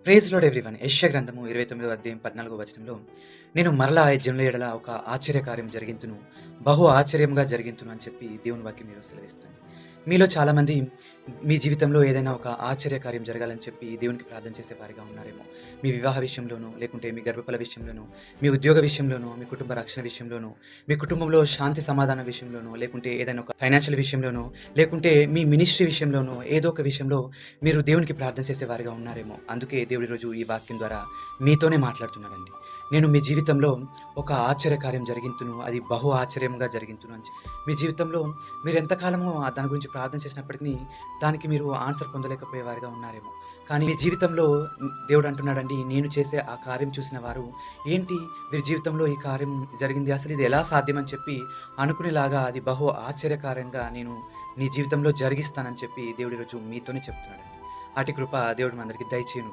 Praise lord everyone. యెషయా గ్రంథము 29వ అధ్యాయం 14వ వచనంలో, నేను మరలా ఈ జనుల ఎడల ఒక ఆశ్చర్యకార్యం జరిగింతును, బహు ఆశ్చర్యంగా జరిగింతును అని చెప్పి దేవుని వాక్యం మీరు సెలవిస్తుంది. మీలో చాలామంది మీ జీవితంలో ఏదైనా ఒక ఆశ్చర్యకార్యం జరగాలని చెప్పి దేవునికి ప్రార్థన చేసేవారిగా ఉన్నారేమో. మీ వివాహ విషయంలోనూ, లేకుంటే మీ గర్భఫల విషయంలోనూ, మీ ఉద్యోగ విషయంలోనూ, మీ కుటుంబ రక్షణ విషయంలోనూ, మీ కుటుంబంలో శాంతి సమాధానం విషయంలోనూ, లేకుంటే ఏదైనా ఒక ఫైనాన్షియల్ విషయంలోనూ, లేకుంటే మీ మినిస్ట్రీ విషయంలోనూ, ఏదో ఒక విషయంలో మీరు దేవునికి ప్రార్థన చేసేవారిగా ఉన్నారేమో. అందుకే దేవుడు ఈరోజు ఈ వాక్యం ద్వారా మీతోనే మాట్లాడుతున్నాడండి. నేను మీ జీవితంలో ఒక ఆశ్చర్యకార్యం జరిగింతును, అది బహు ఆశ్చర్యంగా జరిగింతును అని మీ జీవితంలో మీరు ఎంతకాలమో దాని గురించి ప్రార్థన చేసినప్పటికీ దానికి మీరు ఆన్సర్ పొందలేకపోయేవారిగా ఉన్నారేమో. కానీ మీ జీవితంలో దేవుడు అంటున్నాడండి, నేను చేసే ఆ కార్యం చూసిన వారు ఏంటి వీరి జీవితంలో ఈ కార్యం జరిగింది, అసలు ఇది ఎలా సాధ్యమని చెప్పి అనుకునేలాగా అది బహు ఆశ్చర్యకారంగా నేను నీ జీవితంలో జరిగిస్తానని చెప్పి దేవుడు ఈరోజు మీతోనే చెప్తున్నాడండి. అటు కృప దేవుడు మనందరికీ దయచేయును.